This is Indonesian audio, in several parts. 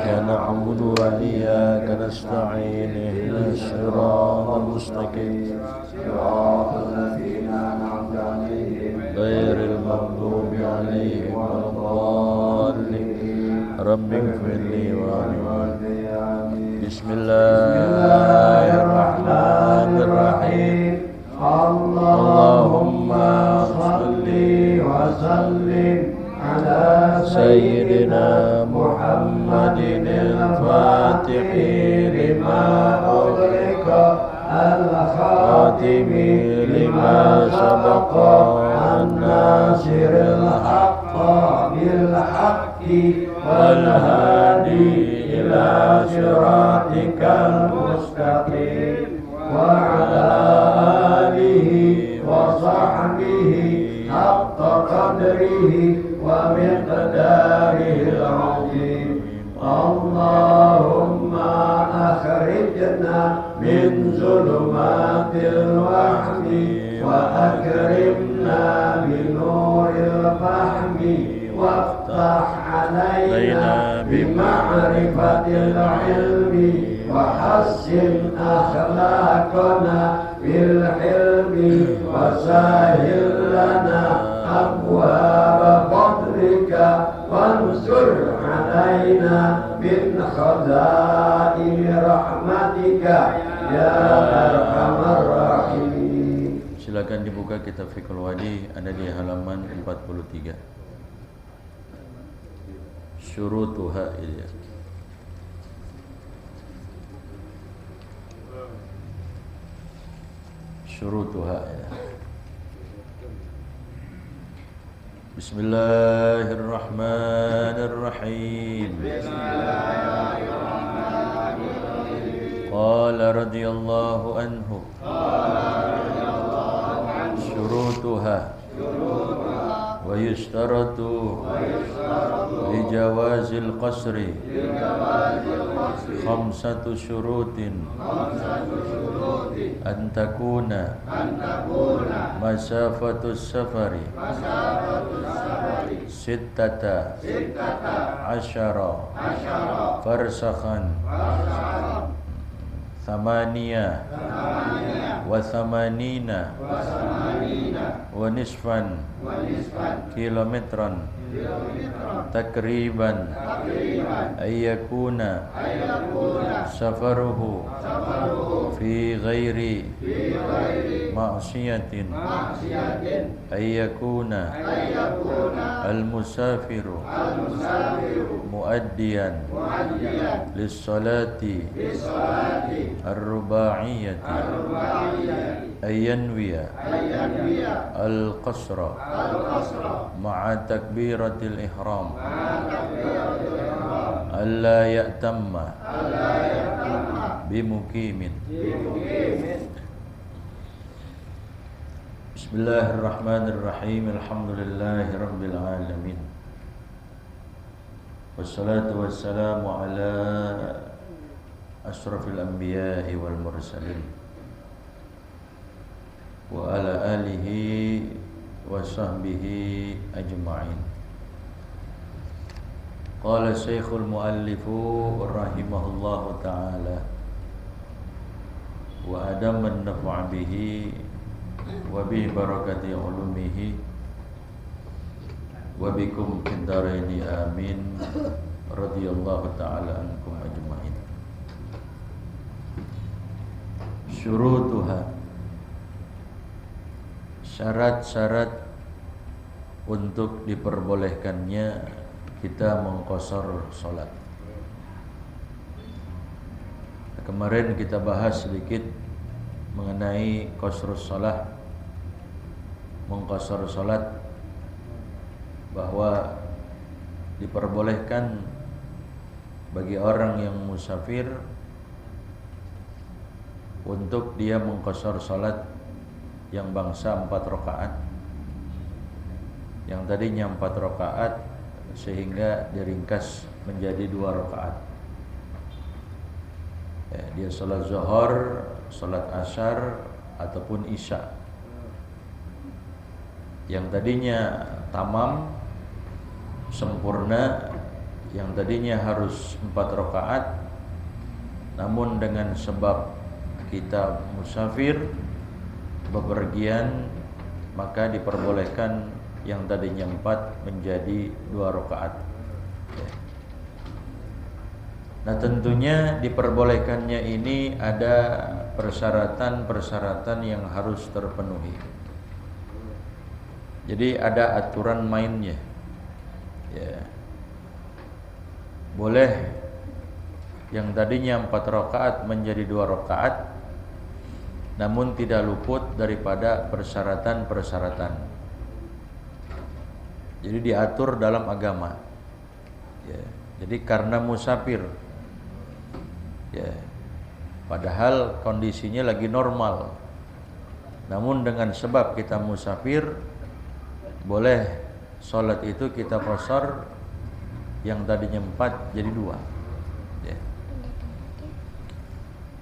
إياك نعبد وإياك نستعين اهدنا الصراط المستقيم صراط الذين أنعمت عليهم غير المغضوب عليهم ولا الضالين رب اغفر لي ولوالدي بسم الله الرحمن الرحيم اللهم صل وسلم على سيدنا محمد الفاتح لما أغلق الخاتم لما سبق الناصر الحق بالحق والهادي إلى صراطك المستقيم وعلى آله وصحبه حق قدره ومقداره العظيم اللهم أخرجنا من ظلمات الوهم وأكرمنا بنور الفهم وافتح علينا بمعرفة العلم وحسن أخلاقنا بالحلم وسهل لنا أبواب فضلك وانصر علينا من خزائن رحمتك يا أرحم الراحمين. Silakan dibuka kitab Fiqhul Wadi, ada di halaman 43. Syurutuha ya. Syurutuha ya. Bismillahirrahmanirrahim. Qala radhiyallahu anhu. Syurutuha wa yustaratu li jawazil qasri khamsatu syurutin an takuna masafatus safari sittata asyara farsakhan thamaniya wa thamanina wa nisfan kilometran takriban ayyakuna safaruhu fi ghairi ma'siyatin ayyakuna al-musafiru muaddiyan lis-salati ar-ruba'iyyati ayyanwiya al-qasra ma'a takbiratil ihram alla ya'tamma bimuqimin. Bismillahirrahmanirrahim. Alhamdulillahi rabbil alamin. Wassalatu wassalamu ala asyrafil anbiya'i wal mursalin wa ala alihi wa sahbihi ajma'in. Qala Syekhul Muallifu rahimahullahu ta'ala wa adaman naf'a bihi wa bi barakati ulumihi wa bikum fid dharaini amin radhiyallahu ta'ala ankum ajma'in. Syurutuha, syarat-syarat untuk diperbolehkannya kita mengqashar salat. Kemarin kita bahas sedikit mengenai qasrus salat, mengqashar salat, bahwa diperbolehkan bagi orang yang musafir untuk dia mengqashar salat yang bangsa 4 rakaat, yang tadinya 4 rakaat sehingga diringkas menjadi 2 rakaat. Ya, dia salat zuhur, salat asyar ataupun isya. Yang tadinya tamam sempurna yang tadinya harus 4 rakaat, namun dengan sebab kita musafir bepergian, maka diperbolehkan yang tadinya 4 menjadi 2 rakaat. Nah, tentunya diperbolehkannya ini ada persyaratan-persyaratan yang harus terpenuhi. Jadi ada aturan mainnya. Ya. Boleh yang tadinya 4 rakaat menjadi 2 rakaat, namun tidak luput daripada persyaratan-persyaratan. Jadi diatur dalam agama. Ya. Jadi karena musafir, ya, padahal kondisinya lagi normal, namun dengan sebab kita musafir, boleh sholat itu kita qashar yang tadinya 4 jadi 2. Ya.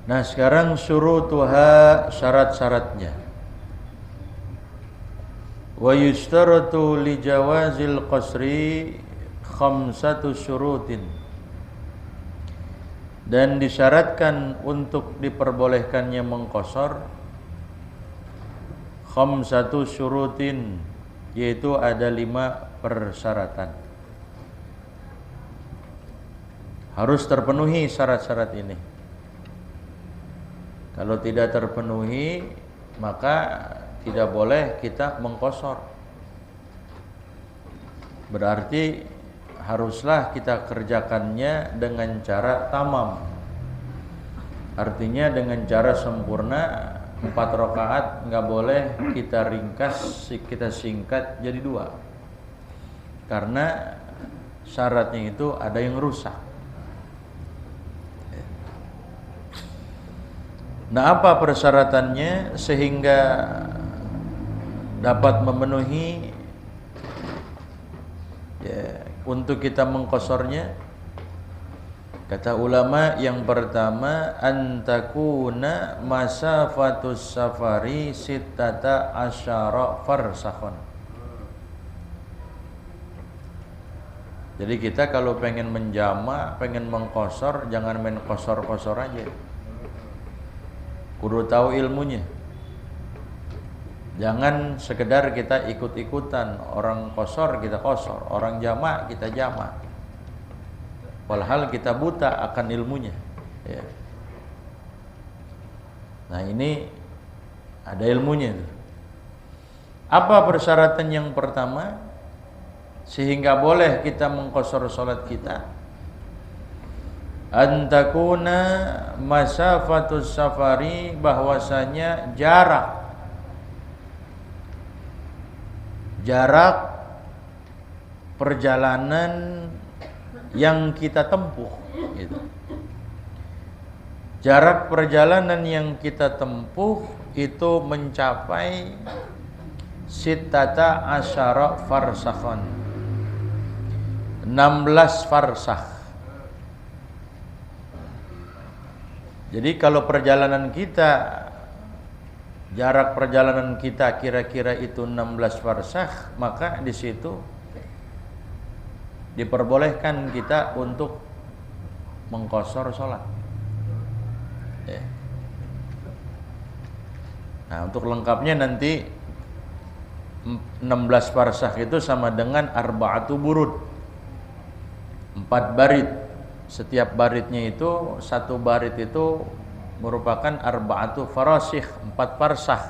Nah, sekarang syurutuha, syarat-syaratnya. Wa yushtaratu li jawazil qasri khamsatu syurutin. Dan disyaratkan untuk diperbolehkannya mengqashar khamsatu syurutin, yaitu ada 5 persyaratan. Harus terpenuhi syarat-syarat ini. Kalau tidak terpenuhi, maka tidak boleh kita mengqashar. Berarti haruslah kita kerjakannya dengan cara tamam. Artinya dengan cara sempurna. 4 rakaat nggak boleh kita ringkas, kita singkat jadi 2. Karena syaratnya itu ada yang rusak. Nah, apa persyaratannya sehingga dapat memenuhi ya, untuk kita mengqasharnya? Kata ulama, yang pertama antakuna masafatus safari sittata asyara farsakhon. Jadi kita kalau pengen menjama, pengen mengqashar, jangan main qashar-qashar aja. Kudu tahu ilmunya. Jangan sekedar kita ikut-ikutan, orang qashar kita qashar, orang jama kita jama. Walhal kita buta akan ilmunya. Ya. Nah, ini ada ilmunya. Apa persyaratan yang pertama sehingga boleh kita mengqashar salat kita? Antakuna masafatus safari, bahwasanya jarak perjalanan yang kita tempuh gitu. Jarak perjalanan yang kita tempuh itu mencapai sittata asyara farsakhon, 16 farsakh. Jadi kalau perjalanan kita, jarak perjalanan kita kira-kira itu 16 farsakh, maka di situ diperbolehkan kita untuk mengqashar salat. Ya. Nah, untuk lengkapnya nanti 16 farsakh itu sama dengan arba'atu burud, 4 barit. Setiap baritnya itu, satu barit itu merupakan arba'atu farasikh, 4 farsakh.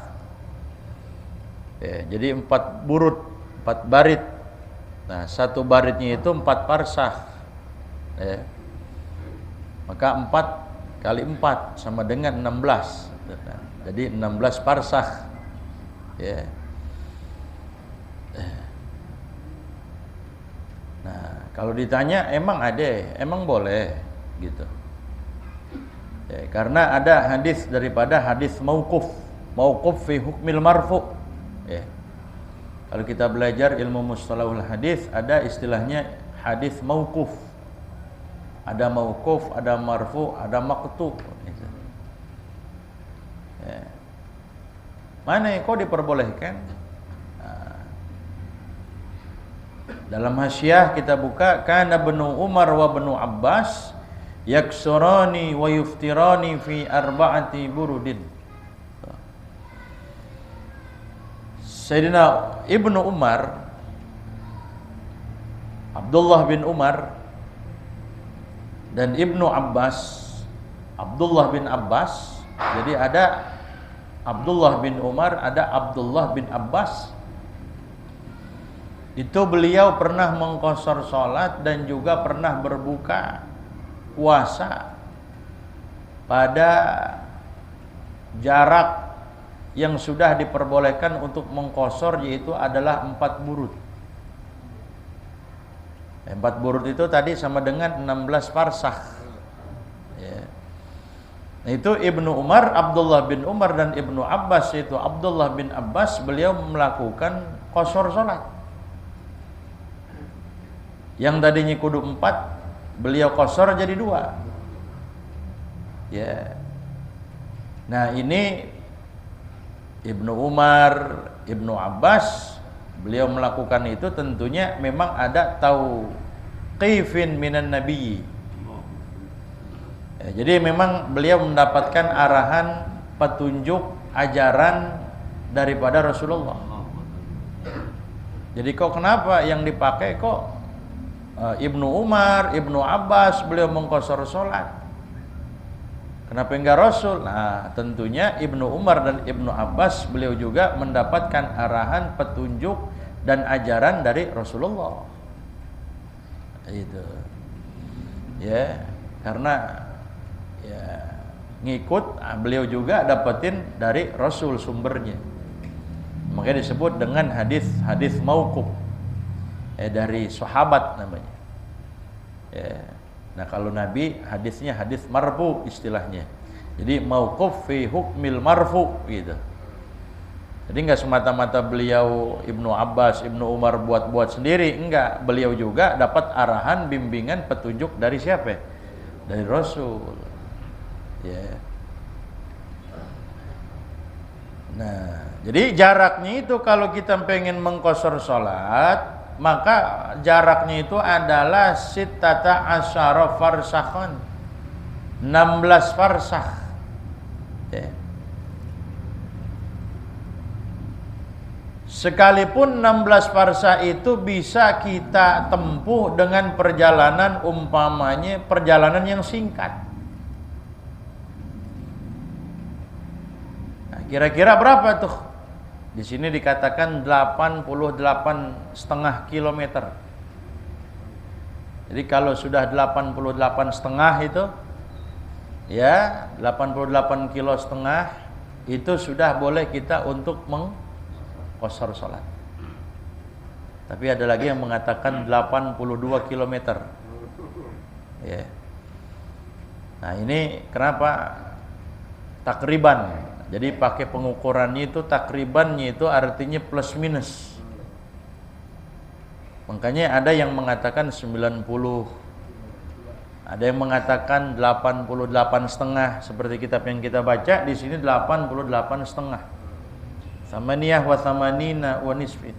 Ya, jadi 4 burud, 4 barit. Nah, satu baritnya itu 4 farsakh. Ya. Maka 4 kali 4 sama dengan 16. Nah, jadi 16 farsakh. Ya. Nah, kalau ditanya emang ada, emang boleh gitu. Ya, karena ada hadis daripada hadis mauquf fi hukmil marfu. Ya. Kalau kita belajar ilmu mustalahul hadis, ada istilahnya hadis mauquf. Ada mauquf, ada marfu, ada maqtu. Gitu. Ya. Mana yang kau diperbolehkan? Dalam hasyiah kita buka, kana Ibnu Umar wa Ibnu Abbas yaksurani wa yuftirani fi arba'ati burudin. Sayyidina Ibnu Umar, Abdullah bin Umar dan Ibnu Abbas, Abdullah bin Abbas. Jadi ada Abdullah bin Umar, ada Abdullah bin Abbas. Itu beliau pernah mengqashar salat dan juga pernah berbuka puasa pada jarak yang sudah diperbolehkan untuk mengqashar, yaitu adalah 4 burud. 4 burud itu tadi sama dengan 16 farsakh. Ya. Nah, itu Ibnu Umar, Abdullah bin Umar dan Ibnu Abbas, itu Abdullah bin Abbas, beliau melakukan qashar salat. Yang tadinya kudu 4, beliau qashar jadi 2. Ya. Nah, ini Ibnu Umar, Ibnu Abbas, beliau melakukan itu tentunya memang ada tauqifin minan nabi. Ya, jadi memang beliau mendapatkan arahan, petunjuk, ajaran daripada Rasulullah. Jadi kok kenapa yang dipakai kok Ibnu Umar, Ibnu Abbas beliau mengqashar salat? Kenapa enggak Rasul? Nah, tentunya Ibnu Umar dan Ibnu Abbas beliau juga mendapatkan arahan, petunjuk dan ajaran dari Rasulullah. Itu. Ya, karena ya ngikut beliau juga dapetin dari Rasul sumbernya. Makanya disebut dengan hadis mauquf. Dari sahabat namanya. Ya. Nah, kalau Nabi hadisnya hadis marfu istilahnya. Jadi mauquf fi hukmil marfu gitu. Jadi enggak semata-mata beliau Ibnu Abbas, Ibnu Umar buat-buat sendiri, enggak. Beliau juga dapat arahan, bimbingan, petunjuk dari siapa? Dari Rasul. Ya. Nah, jadi jaraknya itu kalau kita pengen mengqashar salat, maka jaraknya itu adalah sittata asyara farsakhan, 16 farsakh. Ya. Sekalipun 16 farsakh itu bisa kita tempuh dengan perjalanan umpamanya perjalanan yang singkat. Nah, kira-kira berapa tuh? Di sini dikatakan 88,5 kilometer. Jadi kalau sudah 88,5 itu, ya 88,5 kilo itu sudah boleh kita untuk mengqashar salat. Tapi ada lagi yang mengatakan 82 kilometer. Ya. Nah, ini kenapa takriban? Jadi pakai pengukurannya itu takribannya itu artinya plus minus. Makanya ada yang mengatakan 90, ada yang mengatakan 88,5 seperti kitab yang kita baca di sini 88,5. Samaniyah wa samanina wa nisfin.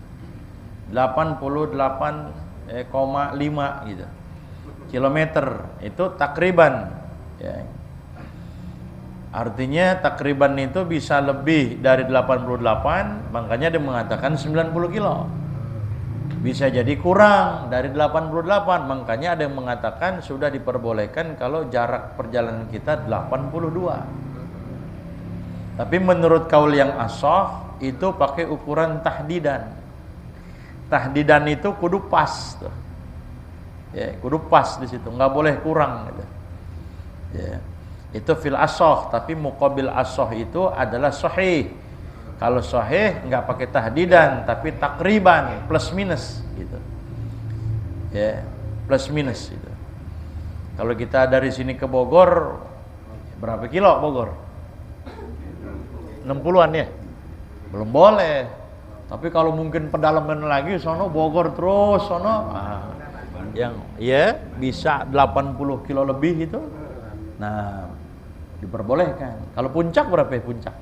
88,5 gitu. Kilometer itu takriban ya. Artinya takriban itu bisa lebih dari 88, makanya dia mengatakan 90 kilo. Bisa jadi kurang dari 88, makanya ada yang mengatakan sudah diperbolehkan kalau jarak perjalanan kita 82. Tapi menurut kaul yang ashah itu pakai ukuran tahdidan. Tahdidan itu kudu pas tuh. Ya, kudu pas di situ, nggak boleh kurang gitu. Ya. Itu fil ashah, tapi muqabil ashah itu adalah sahih. Kalau sahih nggak pakai tahdidan, tapi takriban plus minus gitu. Ya, plus minus gitu. Kalau kita dari sini ke Bogor berapa kilo Bogor? 60-an ya? Belum boleh. Tapi kalau mungkin pedalaman lagi sono Bogor terus sono yang ya bisa 80 kilo lebih itu. Nah, diperbolehkan. Kalau puncak berapa ya puncak?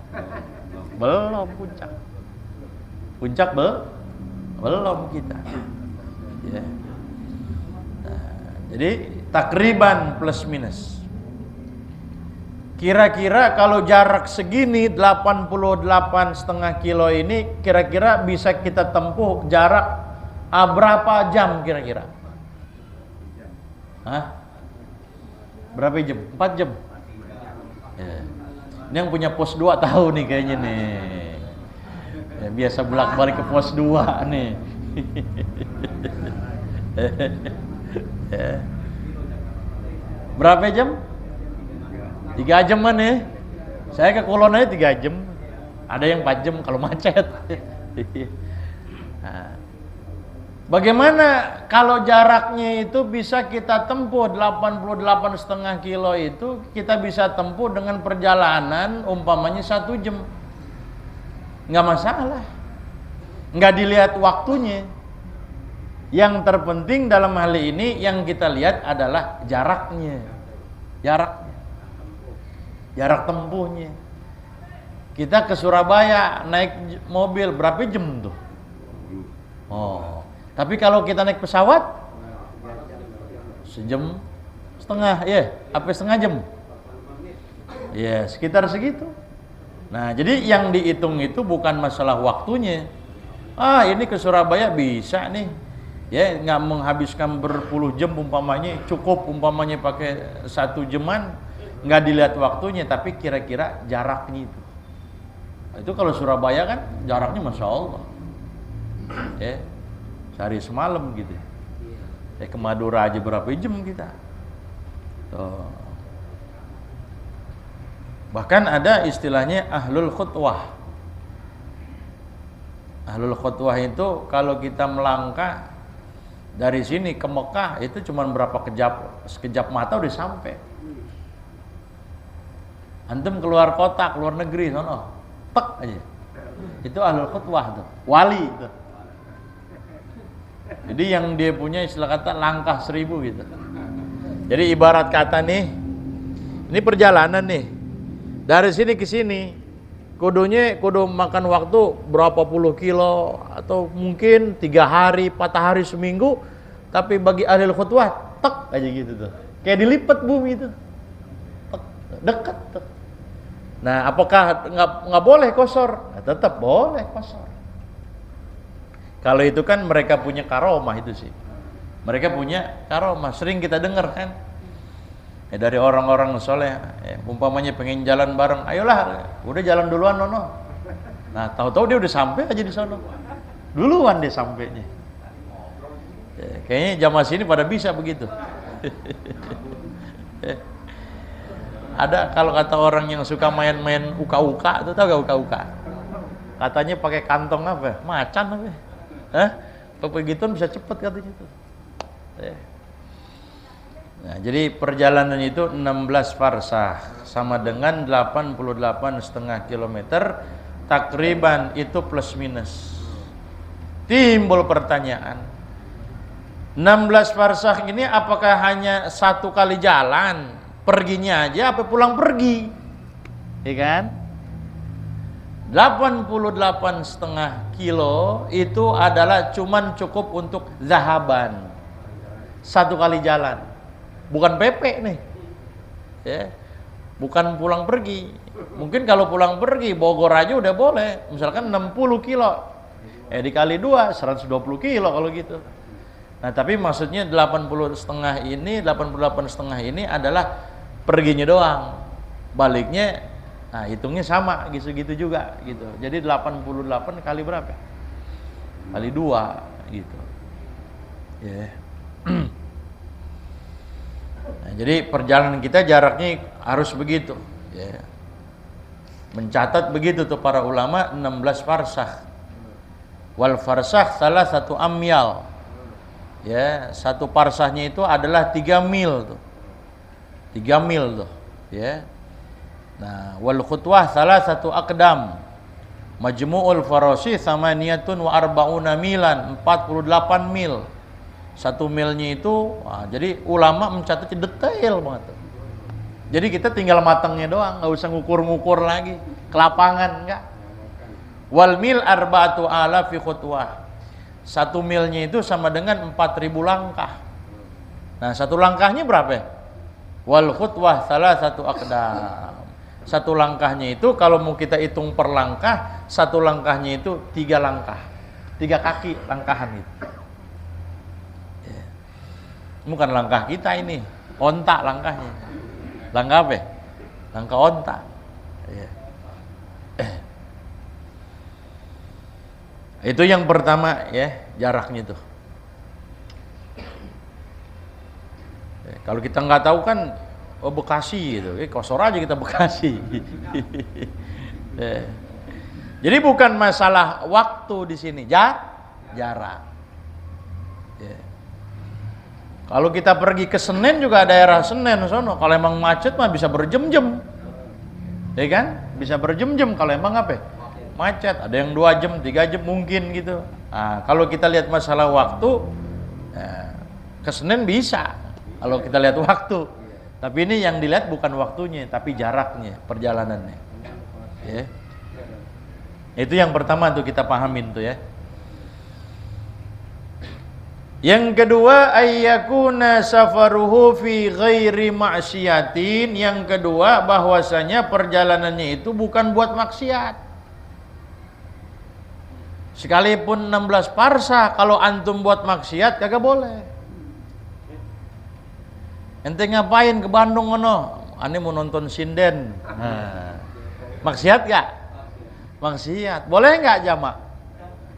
Belum puncak. Puncak belum kita. Ya. Nah, jadi takriban plus minus. Kira-kira kalau jarak segini 88,5 kilo ini kira-kira bisa kita tempuh jarak berapa jam kira-kira? Hah? Berapa jam? 4 jam? Ya. Ini yang punya pos 2 tahu nih kayaknya nih. Ya, biasa bolak-balik ke pos 2 nih. Ya. Berapa jam? 3 jam ya. Saya ke Kulon aja 3 jam. Ada yang 4 jam kalau macet. Nah, bagaimana kalau jaraknya itu bisa kita tempuh 88,5 kilo itu kita bisa tempuh dengan perjalanan umpamanya 1 jam. Nggak masalah. Nggak dilihat waktunya. Yang terpenting dalam hal ini yang kita lihat adalah jaraknya. Jarak tempuhnya. Kita ke Surabaya naik mobil berapa jam tuh? Oh, tapi kalau kita naik pesawat 1,5 jam, ya, apa setengah jam? Ya, sekitar segitu. Nah, jadi yang dihitung itu bukan masalah waktunya. Ini ke Surabaya bisa nih. Ya, nggak menghabiskan berpuluh jam umpamanya, cukup umpamanya pakai 1 jaman. Nggak dilihat waktunya, tapi kira-kira jaraknya itu. Itu kalau Surabaya kan jaraknya Masya Allah. Ya, sehari semalam gitu. Ya, ke Madura aja berapa jam kita. Tuh. Bahkan ada istilahnya ahlul khutwah. Ahlul khutwah itu kalau kita melangkah dari sini ke Mekah itu cuma berapa sekejap mata udah sampai. Antum keluar kota, keluar negeri, sono, tek aja. Itu ahlul khutwah tuh, wali itu. Jadi yang dia punya istilah kata langkah 1000 gitu. Jadi ibarat kata nih, ini perjalanan nih, dari sini ke sini, kudu makan waktu berapa puluh kilo atau mungkin 3 hari, 4 hari, seminggu. Tapi bagi ahlul khutwah, tek aja gitu tuh, kayak dilipat bumi itu, tek, dekat. Tek. Nah, apakah nggak boleh kosor? Nah, tetap boleh kosor. Kalau itu kan mereka punya karomah itu sih. Mereka punya karomah. Sering kita dengar kan, dari orang-orang soleh, umpamanya pengen jalan bareng, ayolah, udah jalan duluan nono. Nah, tahu-tahu dia udah sampai aja di sono. Duluan dia sampainya. Kayaknya jamaah sini pada bisa begitu. Ada kalau kata orang yang suka main-main uka-uka, itu tahu gak uka-uka? Katanya pakai kantong apa? Macan apa? Pakai gituan bisa cepet katanya itu. Nah, jadi perjalanan itu 16 farsah sama dengan 88,5 km takriban itu plus minus. Timbul pertanyaan, 16 farsah ini apakah hanya 1 kali jalan? Perginya aja apa pulang pergi, ya kan? 88,5 kilo itu adalah cuman cukup untuk zahaban, 1 kali jalan, bukan PP nih, ya, bukan pulang pergi. Mungkin kalau pulang pergi Bogor aja udah boleh, misalkan 60 kilo, dikali 2, 120 kilo kalau gitu. Nah, tapi maksudnya 88,5 ini adalah perginya doang, baliknya, nah hitungnya sama gitu-gitu juga gitu. Jadi 88 kali berapa? Kali 2 gitu. Ya. Nah, jadi perjalanan kita jaraknya harus begitu. Ya. Mencatat begitu tuh para ulama 16 farsah. Wal farsah salah 1 amyal. Ya, 1 farsahnya itu adalah 3 mil tuh. 3 mil tuh, ya. Nah, wal khutwah salah 1 aqdam. Majmu'ul farasi sama niyatun wa arba'una milan, 48 mil. 1 milnya itu, jadi ulama mencatatnya detail banget. Jadi kita tinggal matangnya doang, nggak usah ngukur-ngukur lagi ke lapangan, enggak. Wal mil arba'atu alafi khutwah. 1 milnya itu sama dengan 4.000 langkah. Nah, 1 langkahnya berapa? Wal khutwah salah 1 aqdam. 1 langkahnya itu kalau mau kita hitung per langkah, 1 langkahnya itu 3 langkah. 3 kaki langkahan itu. Bukan langkah kita ini, onta langkahnya. Langkah apa? Langkah onta. Itu yang pertama ya, jaraknya itu. Kalau kita nggak tahu kan, oh Bekasi gitu, kosor aja kita Bekasi. Jadi bukan masalah waktu di sini, jarak. Kalau kita pergi ke Senen juga daerah Senen sono, kalau emang macet mah bisa berjam-jam, ya kan? Bisa berjam-jam kalau emang apa? Macet. Ada yang 2 jam, 3 jam mungkin gitu. Nah, kalau kita lihat masalah waktu, ke Senen bisa. Kalau kita lihat waktu, tapi ini yang dilihat bukan waktunya, tapi jaraknya, perjalanannya. Ya. Itu yang pertama tuh kita pahamin tuh ya. Yang kedua, ayyakuna safaruhu fi ghairi ma'siyatin. Yang kedua, bahwasanya perjalanannya itu bukan buat maksiat. Sekalipun 16 parsa, kalau antum buat maksiat kagak boleh. Ente ngapain ke Bandung ngono? Ane mau nonton sinden. Nah, maksiat gak? Maksiat. Boleh nggak jamak?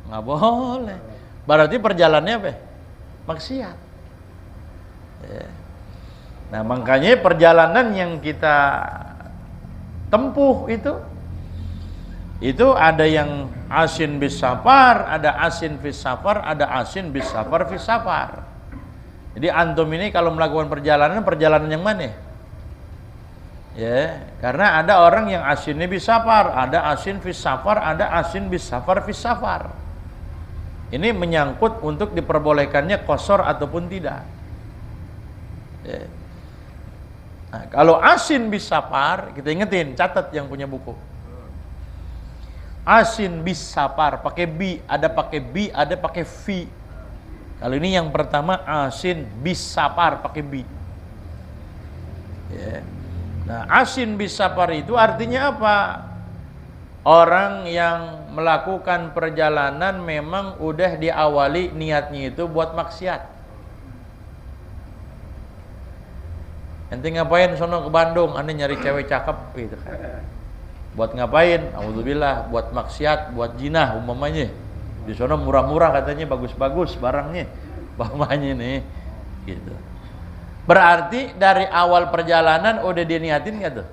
Nggak boleh. Berarti perjalanannya apa? Maksiat. Nah, makanya perjalanan yang kita tempuh itu ada yang asin bis safar, ada asin fis safar, ada asin bis safar fis safar. Jadi antum ini kalau melakukan perjalanan yang mana? Ya, karena ada orang yang asinnya bis safar, ada asin fis safar, ada asin bis safar fis safar. Ini menyangkut untuk diperbolehkannya qasar ataupun tidak. Ya. Nah, kalau asin bis safar, kita ingetin, catat yang punya buku. Asin bis safar pakai bi, ada pakai bi, ada pakai fi. Kalau ini yang pertama asin bis safar pakai bi. Ya. Nah, asin bis safar itu artinya apa? Orang yang melakukan perjalanan memang udah diawali niatnya itu buat maksiat. Ente ngapain sono ke Bandung? Ane nyari cewek cakep gitu kan. Buat ngapain? Alhamdulillah, buat maksiat, buat jinah umpamanya. Di sono murah-murah katanya, bagus-bagus barangnya. Umpamanya nih gitu. Berarti dari awal perjalanan udah diniatin nggak tuh?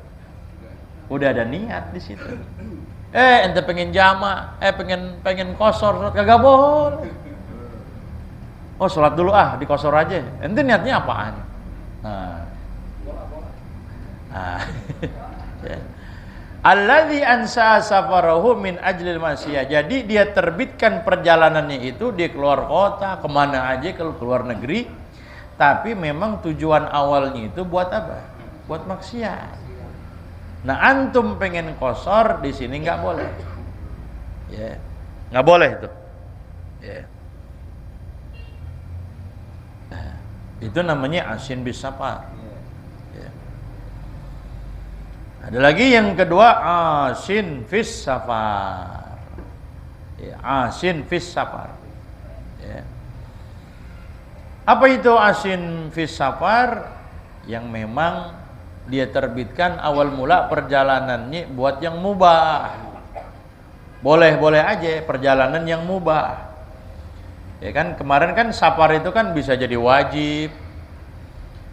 Udah ada niat di situ. Ente pengen jama, pengen kosor, kagak boleh. Oh, sholat dulu di kosor aja. Ente niatnya apaan? Alladzi ansa safarahu min ajlil masiyah. Jadi dia terbitkan perjalanannya itu dia keluar kota, kemana aja, kalau keluar negeri. Tapi memang tujuan awalnya itu buat apa? Buat maksiat. Nah, antum pengen kosor di sini nggak boleh, ya, nggak boleh itu, ya. Itu namanya asin bis safar. Ya. Ada lagi yang kedua asin fis safar, ya, asin fis safar. Ya. Apa itu asin fis safar? Yang memang dia terbitkan awal mula perjalanannya buat yang mubah. Boleh-boleh aja perjalanan yang mubah. Ya kan, kemarin kan safar itu kan bisa jadi wajib,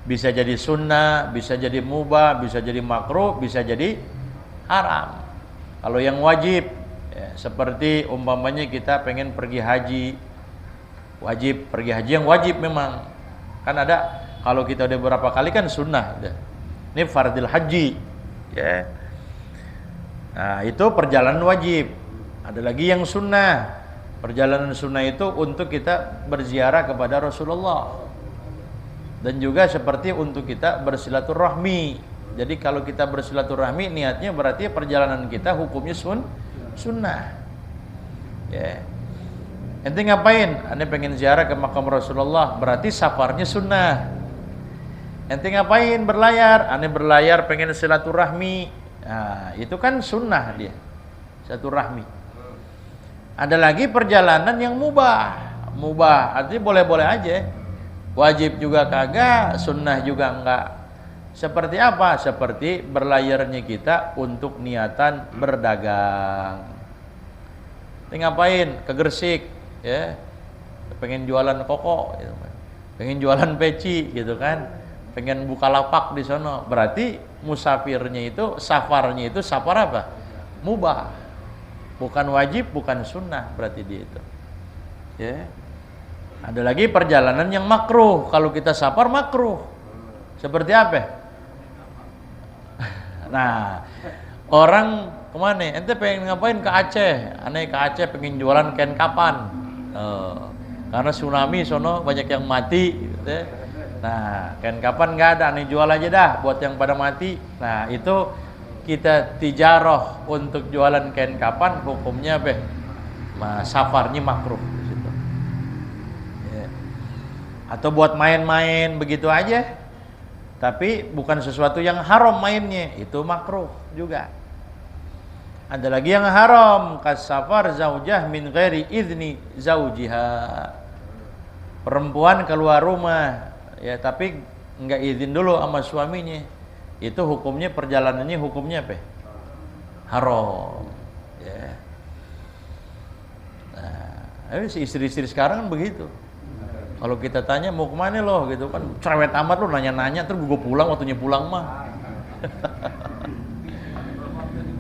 bisa jadi sunnah, bisa jadi mubah, bisa jadi makruh, bisa jadi haram. Kalau yang wajib, ya, seperti umpamanya kita pengen pergi haji, wajib pergi haji yang wajib memang. Kan ada, kalau kita udah beberapa kali kan sunnah. Ini fardil haji, ya. Nah, itu perjalanan wajib. Ada lagi yang sunnah. Perjalanan sunnah itu untuk kita berziarah kepada Rasulullah. Dan juga seperti untuk kita bersilaturahmi. Jadi kalau kita bersilaturahmi, niatnya berarti perjalanan kita hukumnya sunnah. Ya. Ente ngapain? Ane pengen ziarah ke makam Rasulullah, berarti safarnya sunnah. Ente ngapain? Berlayar. Ane berlayar pengen silaturahmi. Nah, itu kan sunnah dia. Silaturahmi. Ada lagi perjalanan yang mubah. Mubah, artinya boleh-boleh aja. Wajib juga kagak, sunnah juga enggak. Seperti apa? Seperti berlayarnya kita untuk niatan berdagang. Ente ngapain? Ke Gresik, ya. Pengen jualan koko gitu kan. Pengen jualan peci gitu kan. Pengen buka lapak di sono. Berarti musafirnya itu, safarnya itu safar apa? Mubah. Bukan wajib, bukan sunnah berarti dia itu. Ya. Ada lagi perjalanan yang makruh. Kalau kita safar makruh. Seperti apa? Nah, orang kemana? Ente pengen ngapain ke Aceh? Aneh ke Aceh pengen jualan kain kapan? Karena tsunami sono banyak yang mati. Gitu. Nah, kain kapan nggak ada, aneh jual aja dah buat yang pada mati. Nah, itu kita tijaroh untuk jualan kain kapan, hukumnya apa? Safarnya makruh di situ. Ya. Atau buat main-main begitu aja. Tapi bukan sesuatu yang haram mainnya, itu makruh juga. Ada lagi yang haram, kasafar zaujah min ghairi idzni zaujiha. Perempuan keluar rumah, ya tapi enggak izin dulu sama suaminya. Itu hukumnya, perjalanannya hukumnya apa? Haram. Ya. Nah, si istri-istri sekarang kan begitu. Kalau kita tanya mau kemana loh gitu kan, cerewet amat lo nanya-nanya, terus gue pulang, waktunya pulang mah.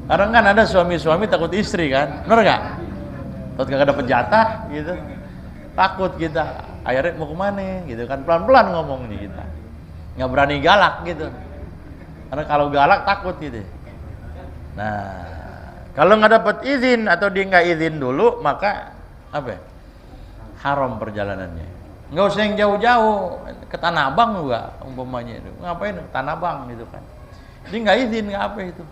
Sekarang kan ada suami-suami takut istri kan, bener gak? Takut gak dapet jatah gitu, takut kita. Akhirnya mau kemana gitu kan, pelan-pelan ngomongnya kita, nggak berani galak gitu. Karena kalau galak takut gitu. Nah, kalau nggak dapat izin atau dia nggak izin dulu, maka apa? Haram perjalanannya. Nggak usah yang jauh-jauh, ke Tanah Abang juga umpamanya itu. Ngapain ke Tanah Abang gitu kan? Dia nggak izin, nggak apa itu.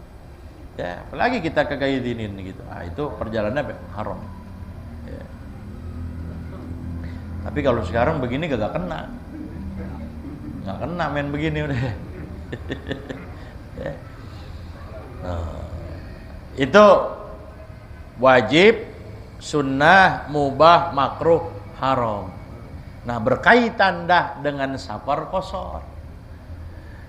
Ya, apalagi kita kagak izinin gitu. Ah, itu perjalanannya apa? Haram. Ya. Tapi kalau sekarang begini gak kena. Nggak kena main begini udah. Ya. Nah, itu wajib, sunnah, mubah, makruh, haram. Nah, berkaitan dah dengan safar qashar.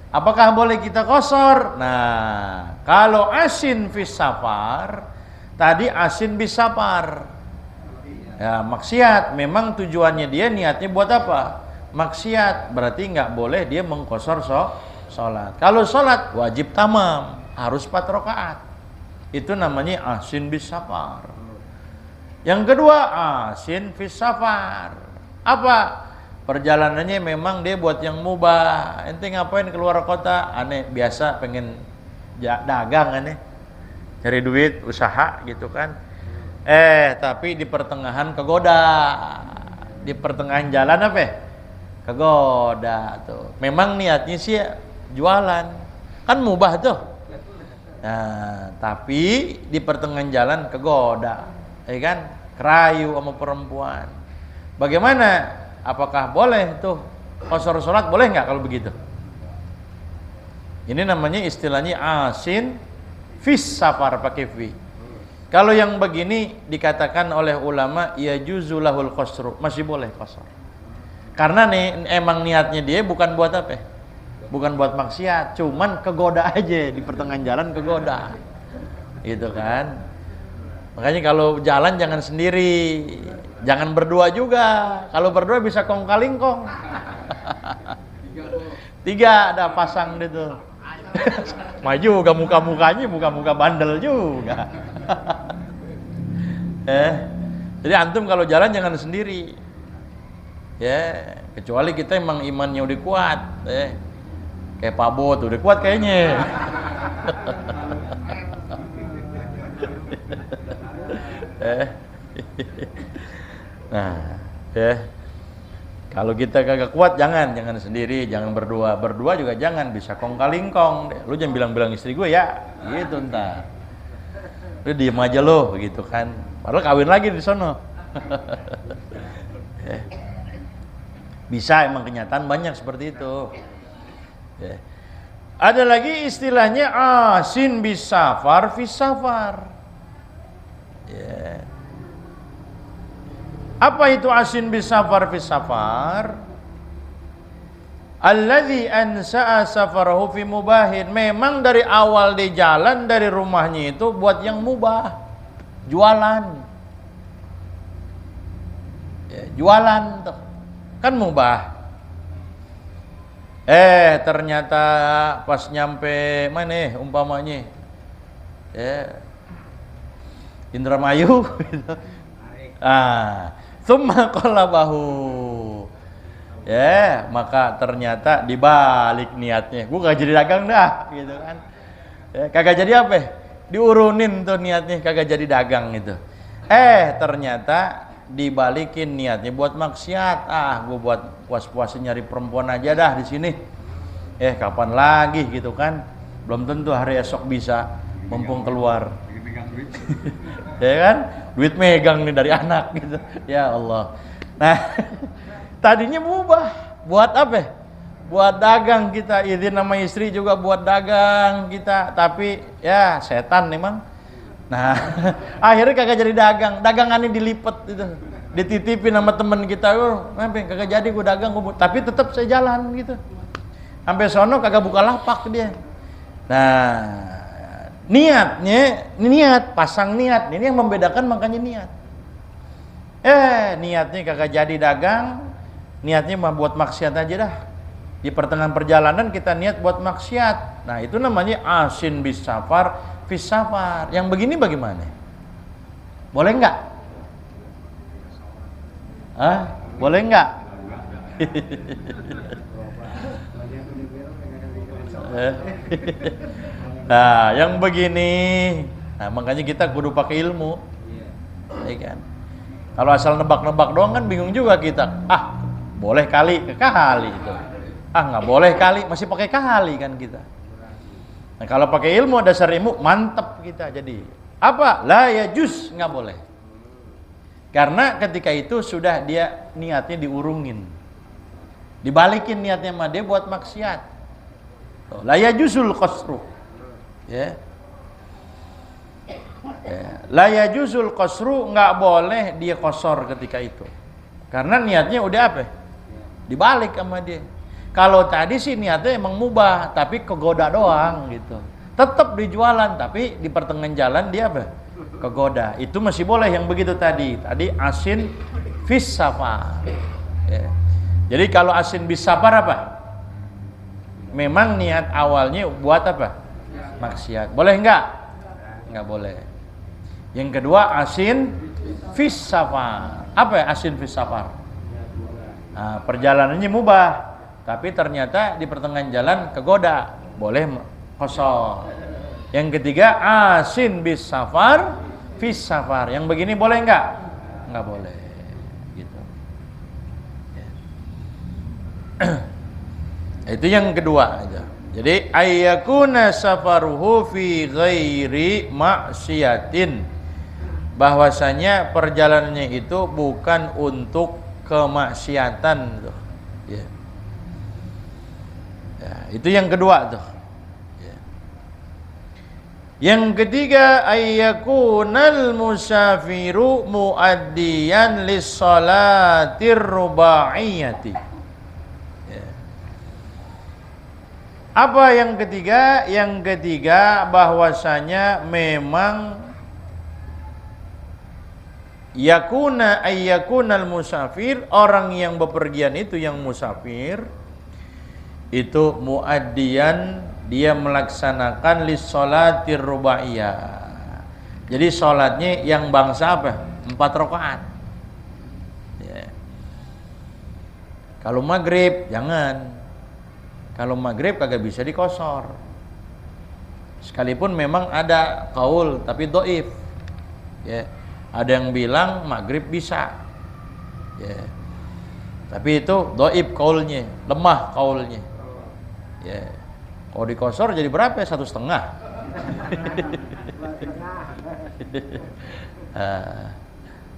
Apakah boleh kita qashar? Nah, kalau asin fis safar, tadi asin bis safar. Ya, maksiat. Memang tujuannya dia niatnya buat apa? Maksiat. Berarti nggak boleh dia mengqashar sholat. Kalau sholat wajib tamam, harus 4 rakaat. Itu namanya asin bis safar. Yang kedua, asin fis safar. Apa? Perjalanannya memang dia buat yang mubah. Ente ngapain keluar kota? Aneh biasa pengen dagang aneh. Cari duit, usaha gitu kan. Tapi di pertengahan kegoda. Di pertengahan jalan apa? Kegoda tuh. Memang niatnya sih jualan. Kan mubah tuh. Nah, tapi di pertengahan jalan kegoda. Ya kan? Kerayu sama perempuan. Bagaimana? Apakah boleh tuh qashar sholat? Boleh nggak kalau begitu? Ini namanya istilahnya asin fis safar, pakai fi. Kalau yang begini dikatakan oleh ulama ya juzulahul qasru, masih boleh qashar. Karena nih emang niatnya dia bukan buat apa? Bukan buat maksiat, cuman kegoda aja di pertengahan jalan kegoda. Gitu kan? Makanya kalau jalan jangan sendiri. Jangan berdua juga. Kalau berdua bisa kong kaling kong. 3 ada pasang gitu. Maju juga muka-mukanya, muka-muka bandel juga. Jadi antum kalau jalan jangan sendiri. Ya, kecuali kita emang imannya udah kuat. Kayak Pak Bot udah kuat kayaknya. Nah, kalau kita kagak kuat jangan sendiri, jangan berdua juga jangan, bisa kong kalingkong. Lu jangan bilang-bilang istri gue ya, gitu ntar. Lu diem aja lo, begitu kan. Padahal kawin lagi di sono. Ya. Bisa, emang kenyataan banyak seperti itu. Ya. Ada lagi istilahnya asin bis safar fis safar. Ya. Apa itu asin bis safar fis safar? Alladzi ansa'a safarahu fi mubahin. Memang dari awal di jalan dari rumahnya itu buat yang mubah. Jualan. Ya, jualan tuh. Kan mubah. Ternyata pas nyampe mana umpamanya ya Indramayu gitu. Tsumma qalabahu. Ya, maka ternyata dibalik niatnya. Gua kagak jadi dagang dah gitu kan. Ya, kagak jadi apa? Diurunin tuh niatnya kagak jadi dagang gitu. Ternyata dibalikin niatnya buat maksiat. Gue buat puas-puasin nyari perempuan aja dah di sini. Kapan lagi gitu kan? Belum tentu hari esok bisa, mumpung keluar. Ya kan? Duit megang nih dari anak gitu. Ya Allah. Nah, tadinya mubah. Buat apa? Buat dagang kita. Izin sama istri juga buat dagang kita. Tapi ya setan memang. Nah, akhirnya kagak jadi dagang. Dagangannya dilipet itu. Dititipin sama temen kita. Kagak jadi gue dagang. Tapi tetap saya jalan gitu. Sampai sono kagak buka lapak dia. Nah, niatnya, niat, pasang niat. Ini yang membedakan makanya niat. Niatnya kagak jadi dagang. Niatnya mah buat maksiat aja dah. Di pertengahan perjalanan kita niat buat maksiat. Nah, itu namanya asin bis safar fis safar. Yang begini bagaimana? Boleh enggak? Boleh enggak? Nah, yang begini, makanya kita kudu pakai ilmu. Ya kan? Kalau asal nebak-nebak doang kan bingung juga kita. Boleh kali, kali itu. Nggak boleh kali, masih pakai kali kan kita. Nah, kalau pakai ilmu, dasar ilmu, mantep kita jadi. Apa? La yajuz, nggak boleh. Karena ketika itu sudah dia niatnya diurungin. Dibalikin niatnya sama dia buat maksiat. La yajuzul qasru. Ya. La yajuzul qasru, nggak boleh dia qasar ketika itu. Karena niatnya udah apa? Dibalik sama dia. Kalau tadi sih niatnya emang mubah, tapi kegoda doang gitu. Tetap dijualan, tapi di pertengahan jalan dia apa? Kegoda. Itu masih boleh yang begitu tadi. Tadi asin fis safar. Ya. Jadi kalau asin bis safar apa? Memang niat awalnya buat apa? Maksiat. Boleh enggak? Enggak boleh. Yang kedua asin fis safar. Apa ya asin fis safar? Nah, perjalanannya mubah, tapi ternyata di pertengahan jalan kegoda, boleh kosong. Yang ketiga asin bis safar fis safar. Yang begini boleh enggak? Enggak boleh. Gitu. Ya. Itu yang kedua aja. Jadi ayyakuna safaruhu fi ghairi maksiatin. Bahwasanya perjalanannya itu bukan untuk kemaksiatan tuh. Ya. Ya, itu yang kedua tuh. Ya. Yang ketiga ayyakunal musafiru muaddiyan lis-salatir rubaiyati. Ya. Apa yang ketiga? Yang ketiga bahwasanya memang ayyakunal musafir, orang yang bepergian itu yang musafir itu muaddiyan, dia melaksanakan lis-sholatir rubaiyah. Jadi sholatnya yang bangsa apa? 4 rakaat. Ya. Kalau maghrib jangan. Kalau maghrib kagak bisa dikosor. Sekalipun memang ada qaul tapi dhaif. Ya. Ada yang bilang maghrib bisa, ya. Tapi itu dhaif qaulnya, lemah qaulnya. Ya. Kalau dikosor jadi berapa ya? 1,5.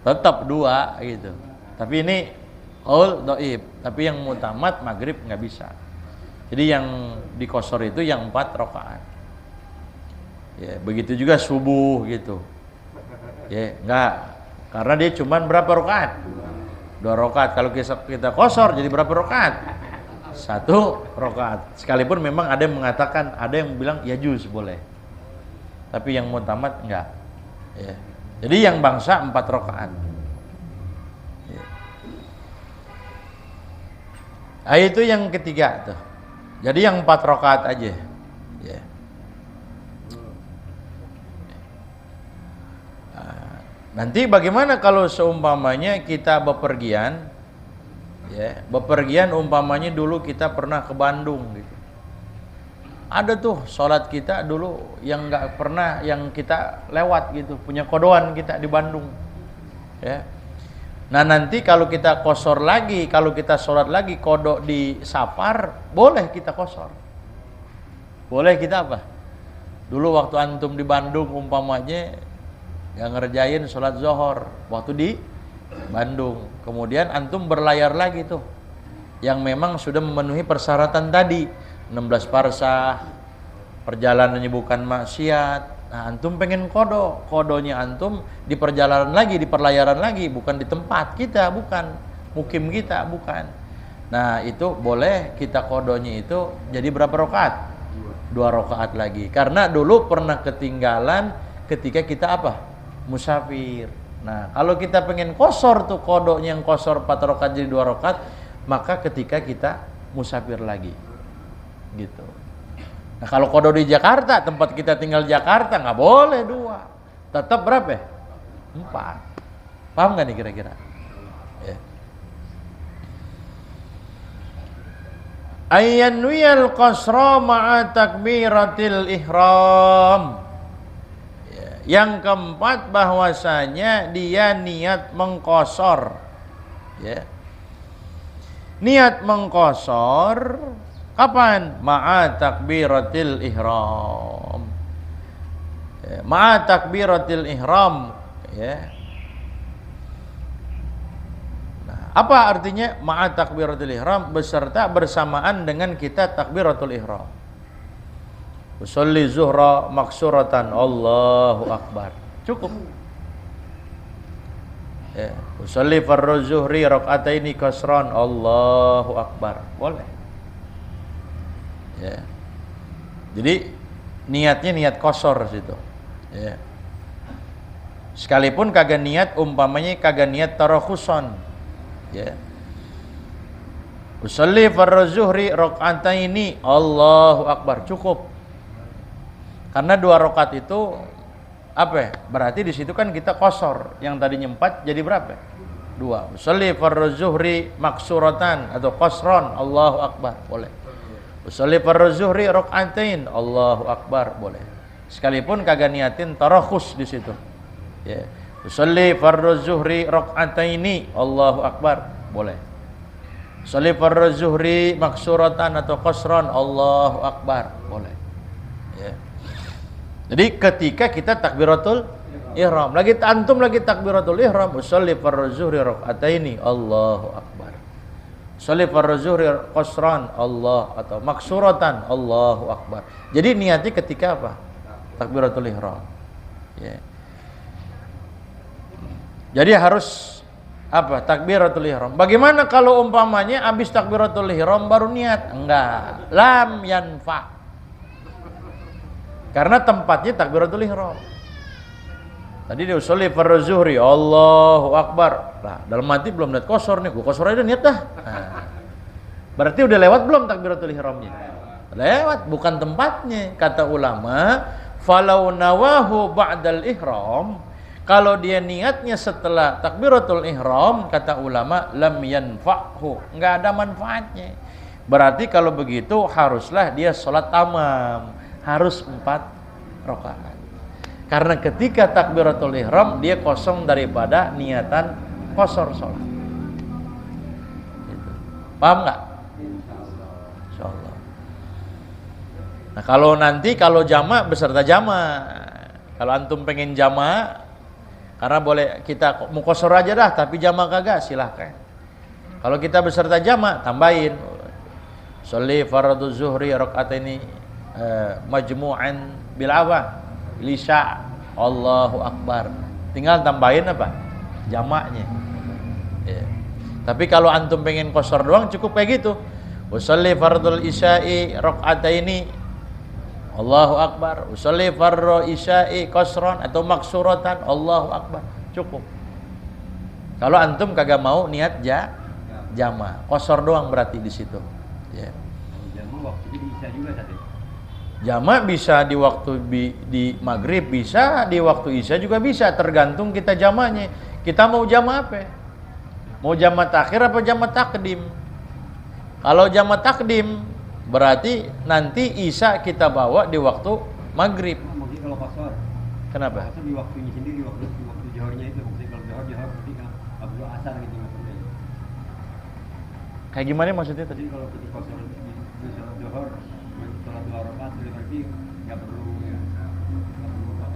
tetap 2 gitu. Tapi ini qaul dhaif, tapi yang mutamad maghrib nggak bisa. Jadi yang dikosor itu yang 4 rakaat. Ya, begitu juga subuh gitu. Ya, enggak. Karena dia cuman berapa rakaat? 2 rakaat. Kalau kita kosor jadi berapa rakaat? 1 rakaat. Sekalipun memang ada yang mengatakan, ada yang bilang ya juz boleh. Tapi yang mutamad enggak. Ya. Jadi yang bangsa 4 rakaat. Ya. Nah, itu yang ketiga tuh. Jadi yang 4 rakaat aja. Ya. Nanti bagaimana kalau seumpamanya kita bepergian, ya, bepergian umpamanya dulu kita pernah ke Bandung gitu. Ada tuh sholat kita dulu yang nggak pernah, yang kita lewat gitu, punya kodoan kita di Bandung, ya. Nah nanti kalau kita kosor lagi, kalau kita sholat lagi kodok di Safar, boleh kita kosor, boleh kita apa? Dulu waktu antum di Bandung umpamanya yang ngerjain sholat zuhur waktu di Bandung, kemudian antum berlayar lagi tuh yang memang sudah memenuhi persyaratan tadi, 16 parsah, perjalanannya bukan maksiat. Nah antum pengen kodonya antum di perjalanan lagi, di perlayaran lagi, bukan di tempat kita, bukan mukim kita, bukan. Nah itu boleh kita kodonya itu jadi berapa rakaat? 2 rakaat lagi, karena dulu pernah ketinggalan ketika kita apa? Musafir. Nah kalau kita pengen kosor tuh kodoknya yang kosor 4 rakaat jadi 2 rakaat, maka ketika kita musafir lagi gitu. Nah kalau kodok di Jakarta, tempat kita tinggal Jakarta, nggak boleh 2, tetap berapa? 4. Paham nggak nih kira-kira? Ya. Ayyanwiyal qasra ma'a takbiratil ihram. Yang keempat bahwasanya dia niat mengkosor, ya. Niat mengkosor kapan? Ma'a takbiratil ihram, ya. Ma'a takbiratil ihram, ya. Nah, apa artinya ma'a takbiratil ihram? Beserta bersamaan dengan kita takbiratul ihram. Usolli zuhra maksuratan, Allahu akbar, cukup. Ya, usolli farru zuhri rakaataini kasran, Allahu akbar, boleh. Ya. Jadi niatnya niat kosor situ. Ya. Sekalipun kagak niat, umpamanya kagak niat tarakhuson. Ya. Usolli farru zuhri rakaataini, Allahu akbar, cukup. Karena 2 rakaat itu apa ya? Berarti di situ kan kita kosor. Yang tadinya 4 jadi berapa? 2. Usolli fardu zuhri maksuratan atau qasran, Allahu akbar, boleh. Usolli fardu zuhri rakaatain, Allahu akbar, boleh. Sekalipun kagak niatin tarakhus di situ. Ya. Usolli fardu zuhri rakaataini, Allahu akbar, boleh. Usolli fardu zuhri maksuratan atau qasran, Allahu akbar, boleh. Ya. Jadi ketika kita takbiratul ihram, lagi antum lagi takbiratul ihram, usolli fardu zuhri rakaataini, Allahu akbar. Usolli fardu zuhri qasran, Allah atau maksuratan, Allahu akbar. Jadi niatnya ketika apa? Takbiratul ihram. Ya. Jadi harus apa? Takbiratul ihram. Bagaimana kalau umpamanya habis takbiratul ihram baru niat? Enggak. Lam yanfa. Karena tempatnya takbiratul ihram. Tadi dia usolli fardu zuhri, Allahu akbar. Nah, dalam hati belum niat kosor nih, gua kosor aja niat dah. Nah, berarti udah lewat belum takbiratul ihramnya? Lewat, bukan tempatnya. Kata ulama, falau nawahu ba'dal ihram, kalau dia niatnya setelah takbiratul ihram, kata ulama, lam yanfa'hu, enggak ada manfaatnya. Berarti kalau begitu haruslah dia sholat tamam, harus 4 rakaat. Karena ketika takbiratul ihram dia kosong daripada niatan kosor sholat. Gitu. Paham nggak? Insyaallah. Nah kalau nanti kalau jama' beserta jama'. Kalau antum pengen jama', Karena boleh kita mukosor aja dah, tapi jamak kagak, silahkan. Kalau kita beserta jamak, tambahin. Sholli fardhu zuhri rakaataini majmu'an bil lisya Allahu akbar. Tinggal tambahin apa? Jamaknya. Ya. Tapi kalau antum pengen qasar doang cukup kayak gitu. Usolli fardul isya'i rakaataini Allahu akbar. Usolli fardhu isya'i qasran atau maksuratan Allahu akbar. Cukup. Kalau antum kagak mau niat jama, qasar doang berarti di situ. Ya. Jama waktu di isya juga tadi. Jama bisa di waktu di maghrib, bisa di waktu isya juga bisa, tergantung kita jamanya. Kita mau jama apa? Mau jama takhir apa jama takdim? Kalau jama takdim berarti nanti isya kita bawa di waktu maghrib. Mungkin kalau qasar. Kenapa? Qasar di waktunya sendiri, di waktu johornya itu. Mungkin kalau johor nanti kan abdul asar gitu maksudnya. Kayak gimana maksudnya tadi? Jadi kalau kita qasar di salat johor, salat 2 rakaat berarti nggak perlu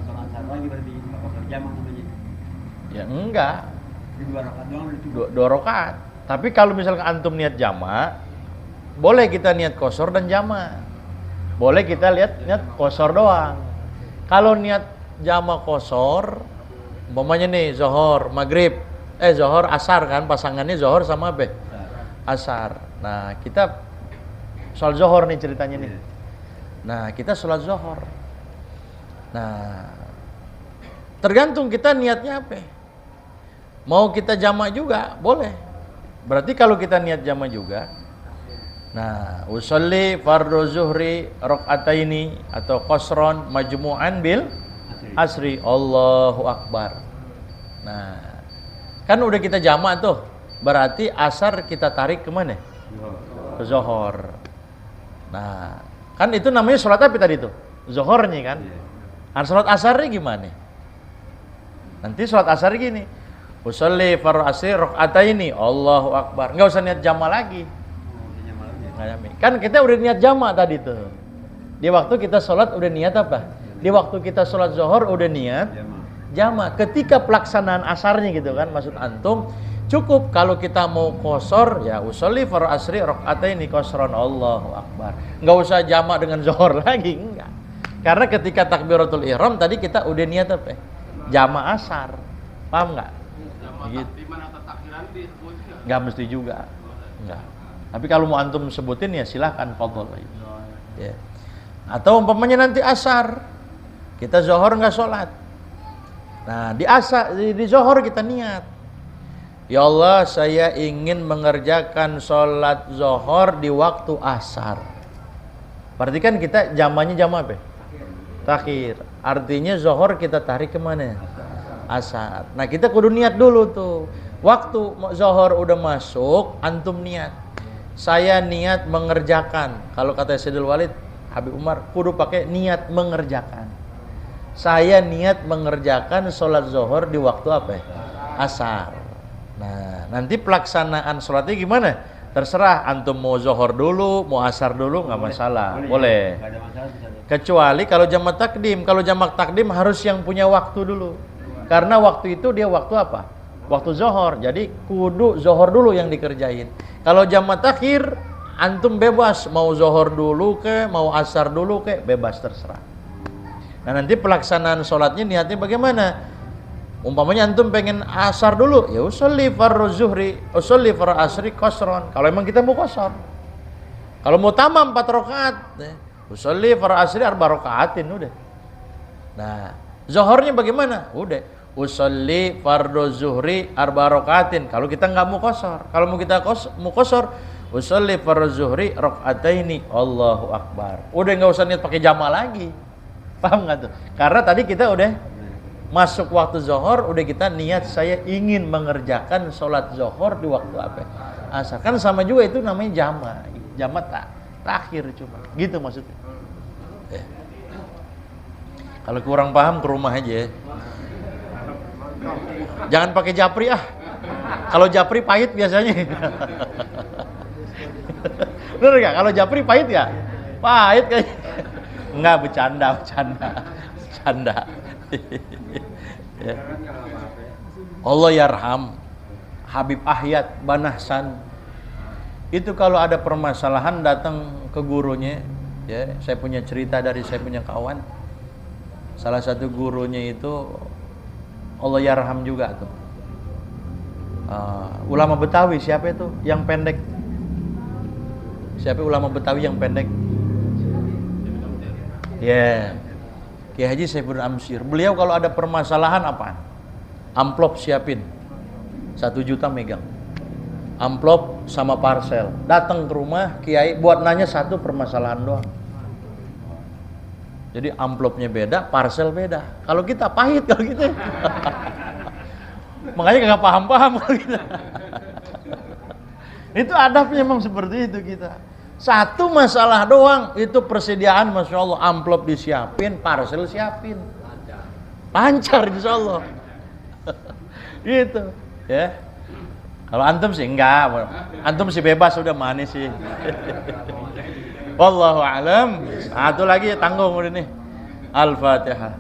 salat asar lagi, berarti nggak qasar jamak namanya. Ya enggak. Di 2 rakaat doang udah cukup. Dua rakaat. Tapi kalau misalkan antum niat jama, boleh kita niat qasar dan jama. Boleh kita niat qasar doang. Kalau niat jama qasar, umpamanya nih zuhur, maghrib, zuhur asar kan pasangannya zuhur sama apa? Asar. Nah, kita sholat zuhur nih ceritanya nih. Nah, kita sholat zuhur. Nah, tergantung kita niatnya apa. Mau kita jamak juga boleh. Berarti kalau kita niat jamak juga, nah, usolli fardhu zuhri rakaataini atau qasron majmu'an bil asri Allahu akbar. Nah, kan udah kita jamak tuh. Berarti asar kita tarik ke mana? Ke zuhur. Nah, kan itu namanya sholat apa tadi tuh? Zuhurnya kan. Nah, sholat asarnya gimana? Nanti sholat asar gini. Usolli fardhu asri rakaataini Allahu akbar. Enggak usah niat jamak lagi. Kan kita udah niat jamak tadi tuh. Di waktu kita sholat udah niat apa? Di waktu kita sholat zuhur udah niat jamak. Ketika pelaksanaan asarnya gitu kan, maksud antum cukup kalau kita mau qasar ya usolli fardhu asri rakaataini qasran Allahu akbar. Enggak usah jamak dengan zuhur lagi, enggak. Karena ketika takbiratul ihram tadi kita udah niat apa? Jamak asar. Paham enggak? Gitu. Enggak mesti juga. Enggak. Tapi kalau mau antum sebutin ya silahkan fadhol. Ya. Atau umpamanya nanti asar, kita zuhur nggak sholat. Nah di asar di zuhur kita niat, ya Allah saya ingin mengerjakan sholat zuhur di waktu asar. Berarti kan kita jamannya jam apa? Takhir. Artinya zuhur kita tarik kemana? Asar. Nah kita kudu niat dulu tuh. Waktu zuhur udah masuk, antum niat. Saya niat mengerjakan. Kalau kata Sayyidul Walid Habib Umar, kudu pakai niat mengerjakan. Saya niat mengerjakan sholat zuhur di waktu apa? Asar. Nah, nanti pelaksanaan sholatnya gimana? Terserah, antum mau zuhur dulu, mau asar dulu, nggak masalah. Boleh. Kecuali kalau jamak takdim. Kalau jamak takdim harus yang punya waktu dulu. Karena waktu itu dia waktu apa? Waktu zuhur. Jadi kudu zuhur dulu yang dikerjain. Kalau jamak takhir, antum bebas mau zuhur dulu ke, mau asar dulu ke, bebas terserah. Nah nanti pelaksanaan sholatnya niatnya bagaimana? Umpamanya antum pengen asar dulu, ya usolli fardhu zuhri, usolli fardhu asri qasron. Kalau emang kita mau qasar. Kalau mau tamam 4 rakaat, usolli fardhu asri 4 rakaatin udah. Nah, zuhurnya bagaimana? Udah. Usolli fardhu zuhri 4 rakaatin. Kalau kita nggak mau qasar, kalau mau kita mau qasar, usolli fardhu zuhri rakaataini Allahu akbar. Udah nggak usah niat pakai jamak lagi. Paham nggak tuh? Karena tadi kita udah masuk waktu zuhur, udah kita niat saya ingin mengerjakan sholat zuhur di waktu apa? Asar. Kan sama juga itu namanya jamak. Jamak takhir cuma. Gitu maksudnya. Kalau kurang paham ke rumah aja ya. Jangan pakai japri ah. Kalau japri pahit biasanya. Bener gak? Kalau japri pahit ya? Pahit kayaknya. Enggak, bercanda. Ya. Allah yarham Habib Ahyad Banahsan. Itu kalau ada permasalahan datang ke gurunya, ya, saya punya cerita dari saya punya kawan. Salah satu gurunya itu Allah yarham juga tuh. Ulama Betawi siapa itu? Yang pendek. Siapa ulama Betawi yang pendek? Ya. Kiai Haji Saiful Amsir. Beliau kalau ada permasalahan apa? Amplop siapin. 1 juta megang. Amplop sama parcel. Datang ke rumah Kiai buat nanya satu permasalahan doang. Jadi amplopnya beda, parcel beda. Kalau kita pahit kalau gitu. Makanya nggak paham-paham kalau kita. Itu adabnya memang seperti itu kita. Satu masalah doang itu persediaan, masya Allah, amplop disiapin, parcel siapin, lancar insya Allah. Gitu, ya. Kalau antum sih enggak, antum sih bebas, udah manis sih. Wallahu a'lam. Satu lagi tanggung udah nih. Al-Fatihah.